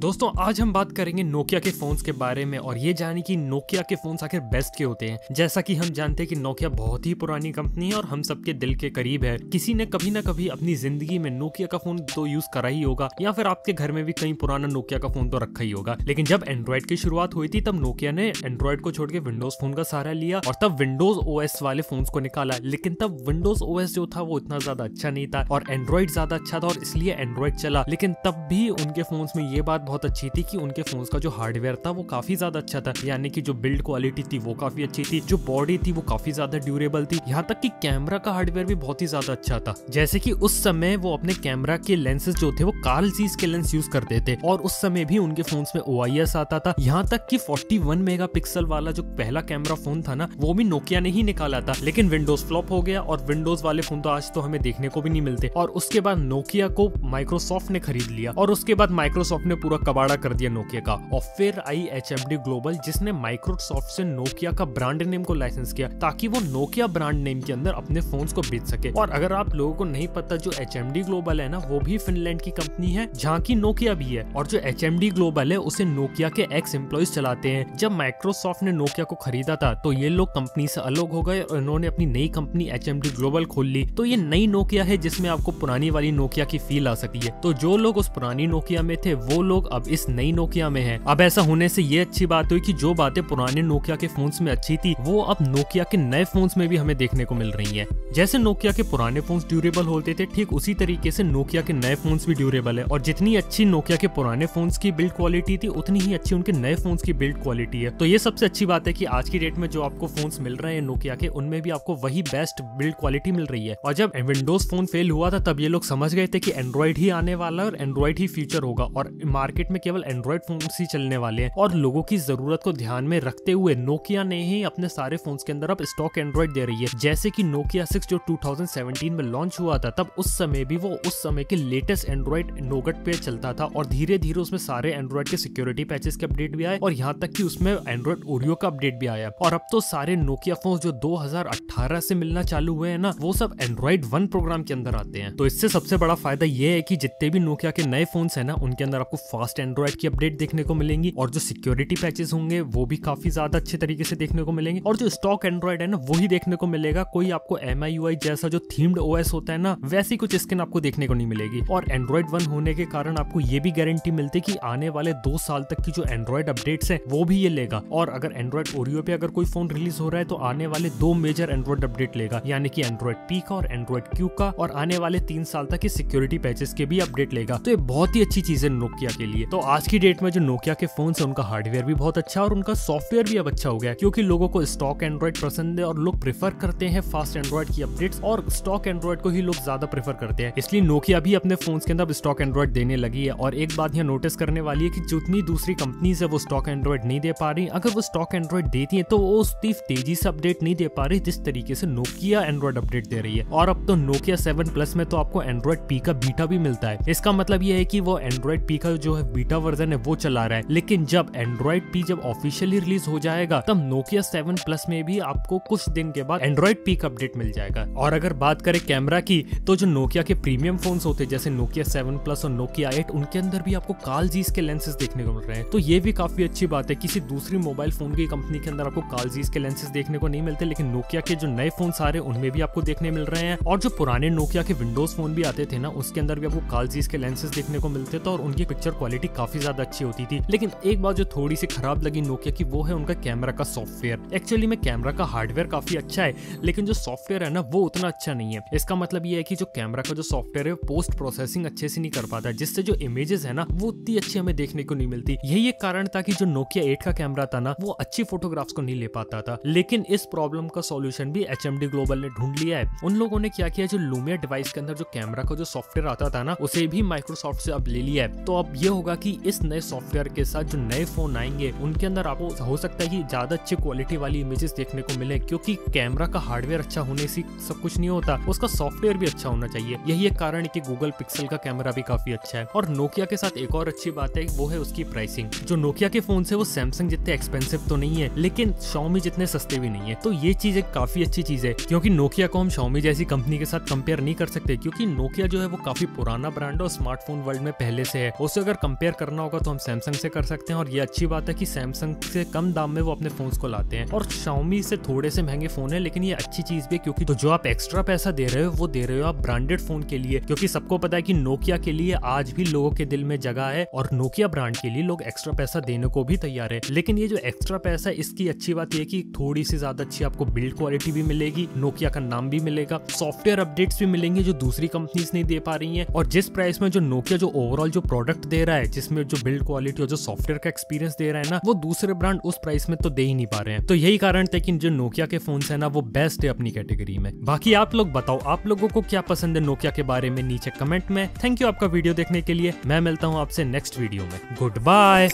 दोस्तों आज हम बात करेंगे नोकिया के फोन्स के बारे में और ये जाने कि नोकिया के फोन्स आखिर बेस्ट के होते हैं। जैसा कि हम जानते हैं कि नोकिया बहुत ही पुरानी कंपनी है और हम सबके दिल के करीब है। किसी ने कभी ना कभी अपनी जिंदगी में नोकिया का फोन तो यूज करा ही होगा या फिर आपके घर में भी कहीं पुराना नोकिया का फोन तो रखा ही होगा। लेकिन जब एंड्रॉइड की शुरुआत हुई थी तब नोकिया ने एंड्रॉइड को छोड़ के विंडोज फोन का सहारा लिया और तब विंडोज ओएस वाले फोन्स को निकाला। लेकिन तब विंडोज ओएस जो था वो इतना ज्यादा अच्छा नहीं था और एंड्रॉइड ज्यादा अच्छा था और इसलिए एंड्रॉइड चला। लेकिन तब भी उनके फोन्स में ये बात बहुत अच्छी थी कि उनके फोन्स का जो हार्डवेयर था वो काफी ज्यादा अच्छा था, यानी कि जो बिल्ड क्वालिटी थी वो काफी अच्छी थी, जो बॉडी थी वो काफी ज्यादा ड्यूरेबल थी, यहाँ तक कि कैमरा का हार्डवेयर भी बहुत ही ज्यादा अच्छा था। जैसे कि उस समय वो अपने कैमरा के लेंसेज जो थे वो कार्ल ज़ीस के लेंस यूज करते थे और उस समय भी उनके फोन्स में OIS आता था। यहाँ तक कि 41 मेगापिक्सल वाला जो पहला कैमरा फोन था ना वो भी नोकिया ने ही निकाला था। लेकिन विंडोज फ्लॉप हो गया और विंडोज वाले फोन तो आज तो हमें देखने को भी नहीं मिलते। और उसके बाद नोकिया को माइक्रोसॉफ्ट ने खरीद लिया और उसके बाद माइक्रोसॉफ्ट ने पूरा कबाड़ा कर दिया नोकिया का। और फिर आई HMD ग्लोबल जिसने माइक्रोसॉफ्ट से नोकिया का ब्रांड नेम को लाइसेंस किया ताकि वो नोकिया ब्रांड नेम के अंदर अपने फोन्स को बेच सके। और अगर आप लोगों को नहीं पता, जो HMD ग्लोबल है ना वो भी फिनलैंड की कंपनी है जहाँ की नोकिया भी है। और जो HMD ग्लोबल है उसे नोकिया के एक्स एम्प्लॉइज चलाते हैं। जब माइक्रोसॉफ्ट ने नोकिया को खरीदा था तो ये लोग कंपनी से अलग हो गए और इन्होंने अपनी नई कंपनी HMD ग्लोबल खोल ली। तो ये नई नोकिया है जिसमें आपको पुरानी वाली नोकिया की फील आ सकती है। तो जो लोग उस पुरानी नोकिया में थे वो लोग अब इस नई नोकिया में हैं। अब ऐसा होने से ये अच्छी बात हुई कि जो बातें पुराने नोकिया के फोन्स में अच्छी थी वो अब नोकिया के नए फोन्स में भी हमें देखने को मिल रही हैं। जैसे नोकिया के पुराने फोन्स ड्यूरेबल होते थे ठीक उसी तरीके से नोकिया के नए फोन्स भी ड्यूरेबल है। और जितनी अच्छी नोकिया के पुराने फोन्स की बिल्ड क्वालिटी थी उतनी ही अच्छी उनके नए फोन्स की बिल्ड क्वालिटी है। तो ये सबसे अच्छी बात है कि आज की डेट में जो आपको फोन्स मिल रहे हैं नोकिया के उनमें भी आपको वही बेस्ट बिल्ड क्वालिटी मिल रही है। और जब विंडोज फोन फेल हुआ था तब ये लोग समझ गए थे कि एंड्रॉइड ही आने वाला है और एंड्रॉइड ही फ्यूचर होगा और मार्केट में केवल एंड्रॉइड फोन्स ही चलने वाले हैं। और लोगों की जरूरत को ध्यान में रखते हुए नोकिया ने ही अपने सारे फोन्स के अंदर अब स्टॉक एंड्रॉइड दे रही है। जैसे कि नोकिया 6 जो 2017 में लॉन्च हुआ था तब उस समय भी वो उस समय के लेटेस्ट एंड्रॉइड नोगट पे चलता था और धीरे धीरे उसमें सारे एंड्रॉइड के सिक्योरिटी पैचेस के अपडेट भी आए और यहाँ तक कि उसमें एंड्रॉइड ओरियो का अपडेट भी आया। और अब तो सारे नोकिया फोन जो 2018 से मिलना चालू हुए हैं ना वो सब एंड्रॉइड 1 प्रोग्राम के अंदर आते हैं। तो इससे सबसे बड़ा फायदा ये है कि जितने भी नोकिया के नए फोन्स है ना उनके अंदर आपको फास्ट एंड्रॉइड की अपडेट देखने को मिलेंगी और जो सिक्योरिटी पैचेस होंगे वो भी काफी ज्यादा अच्छे तरीके से देखने को मिलेंगे और जो स्टॉक एंड्रॉइड है ना वो ही देखने को मिलेगा। कोई आपको MIUI जैसा जो थीम्ड OS होता है ना वैसी कुछ स्किन आपको देखने को नहीं मिलेगी। और एंड्रॉइड 1 होने के कारण आपको ये भी गारंटी मिलती है कि आने वाले 2 साल तक की जो एंड्रॉइड अपडेट्स है वो भी ये लेगा। और अगर एंड्रॉइड ओरियो पे अगर कोई फोन रिलीज हो रहा है तो आने वाले 2 मेजर एंड्रॉइड अपडेट लेगा, यानी कि एंड्रॉइड P का और एंड्रॉइड Q का, और आने वाले 3 साल तक की सिक्योरिटी पैचेस के भी अपडेट लेगा। तो ये बहुत ही अच्छी चीज है नोकिया के लिए। तो आज की डेट में जो नोकिया के फोन है उनका हार्डवेयर भी बहुत अच्छा और उनका सॉफ्टवेयर भी अब अच्छा हो गया क्योंकि लोगों को स्टॉक एंड्रॉइड पसंद है और लोग प्रेफर करते हैं फास्ट एंड्रॉइड की अपडेट्स और स्टॉक एंड्रॉइड को ही लोग ज्यादा प्रेफर करते हैं। इसलिए नोकिया भी अपने फोन्स के अंदर स्टॉक एंड्रॉइड देने लगी है। और एक बात यहाँ नोटिस करने वाली है कि जितनी दूसरी कंपनीज है वो स्टॉक एंड्रॉइड नहीं दे पा रही। अगर वो स्टॉक एंड्रॉइड देती है तो वो उतनी तेजी से अपडेट नहीं दे पा रही जिस तरीके से नोकिया एंड्रॉइड अपडेट दे रही है। और अब तो नोकिया 7 प्लस में तो आपको एंड्रॉइड P का बीटा भी मिलता है। इसका मतलब ये है कि वो एंड्रॉइड P का जो है बीटा वर्जन है वो चला रहा है। लेकिन जब एंड्रॉइड P जब ऑफिशियली रिलीज हो जाएगा तब नोकिया 7 प्लस में भी आपको कुछ दिन के बाद एंड्रॉइड P का अपडेट मिल जाएगा। और अगर बात करें कैमरा की तो जो नोकिया के प्रीमियम फोन्स होते हैं जैसे नोकिया 7 प्लस और नोकिया 8 उनके अंदर भी आपको कार्ल ज़ीस के लेंसेज देखने को मिल रहे हैं। तो ये भी काफी अच्छी बात है। किसी दूसरी मोबाइल फोन की कंपनी के अंदर आपको कार्ल ज़ीस के लेंसेज देखने को नहीं मिलते, लेकिन नोकिया के जो नए फोन आ रहे हैं उनमें भी आपको देखने मिल रहे हैं। और जो पुराने नोकिया के विंडोज फोन भी आते थे ना उसके अंदर भी आपको कार्ल ज़ीस के लेंसेज देखने को मिलते थे और उनकी पिक्चर क्वालिटी काफी ज्यादा अच्छी होती थी। लेकिन एक बात जो थोड़ी सी खराब लगी नोकिया की वो है उनका कैमरा का सॉफ्टवेयर। एक्चुअली में कैमरा का हार्डवेयर काफी अच्छा है लेकिन जो सॉफ्टवेयर है ना वो उतना अच्छा नहीं है। इसका मतलब ये है कि जो कैमरा का जो सॉफ्टवेयर है पोस्ट प्रोसेसिंग अच्छे से नहीं कर पाता जिससे जो इमेजेस है ना वो उतनी अच्छी हमें देखने को नहीं मिलती। यही एक कारण था कि जो नोकिया 8 का कैमरा था ना वो अच्छी फोटोग्राफ्स को नहीं ले पाता था। लेकिन इस प्रॉब्लम का सॉल्यूशन भी HMD ग्लोबल ने ढूंढ लिया है। उन लोगों ने क्या किया, जो लूमिया डिवाइस के अंदर जो कैमरा का जो सॉफ्टवेयर आता था ना उसे भी माइक्रोसॉफ्ट से अब ले लिया है। तो अब ये होगा कि इस नए सॉफ्टवेयर के साथ जो नए फोन आएंगे उनके अंदर आपको हो सकता है कि ज्यादा अच्छी क्वालिटी वाली इमेजेस देखने को मिले क्योंकि कैमरा का हार्डवेयर अच्छा होने से सब कुछ नहीं होता, उसका सॉफ्टवेयर भी अच्छा होना चाहिए। यही एक कारण है कि गूगल पिक्सल का कैमरा भी काफी अच्छा है। और नोकिया के साथ एक और अच्छी बात है वो है उसकी प्राइसिंग। जो नोकिया के फोन है वो सैमसंग जितने एक्सपेंसिव तो नहीं है लेकिन Xiaomi जितने सस्ते भी नहीं है। तो ये चीज एक काफी अच्छी चीज है क्योंकि नोकिया को हम Xiaomi जैसी कंपनी के साथ कंपेयर नहीं कर सकते क्योंकि नोकिया जो है वो काफी पुराना ब्रांड और स्मार्टफोन वर्ल्ड में पहले से है। उससे अगर कंपेयर करना होगा तो हम सैमसंग से कर सकते हैं। और ये अच्छी बात है कि सैमसंग से कम दाम में वो अपने फोन्स को लाते हैं, और Xiaomi से थोड़े से महंगे फोन है, लेकिन ये अच्छी चीज भी है क्योंकि तो जो आप एक्स्ट्रा पैसा दे रहे हो वो दे रहे हो आप ब्रांडेड फोन के लिए, क्योंकि सबको पता है कि नोकिया के लिए आज भी लोगों के दिल में जगह है और नोकिया ब्रांड के लिए लोग एक्स्ट्रा पैसा देने को भी तैयार है। लेकिन ये जो एक्स्ट्रा पैसा है इसकी अच्छी बात ये कि थोड़ी सी ज्यादा अच्छी आपको बिल्ड क्वालिटी भी मिलेगी, नोकिया का नाम भी मिलेगा, सॉफ्टवेयर अपडेट्स भी मिलेंगे जो दूसरी कंपनीज नहीं दे पा रही हैं, और जिस प्राइस में जो नोकिया जो ओवरऑल जो प्रोडक्ट दे रहा है जिसमें जो बिल्ड क्वालिटी और जो सॉफ्टवेयर का एक्सपीरियंस दे रहा है ना, वो दूसरे ब्रांड उस प्राइस में तो दे ही नहीं पा रहे हैं। तो यही कारण था कि जो नोकिया के फोन्स है ना वो बेस्ट है अपनी कैटेगरी में। बाकी आप लोग बताओ आप लोगों को क्या पसंद है नोकिया के बारे में नीचे कमेंट में। थैंक यू आपका वीडियो देखने के लिए, मैं मिलता हूँ आपसे नेक्स्ट वीडियो में। Good bye.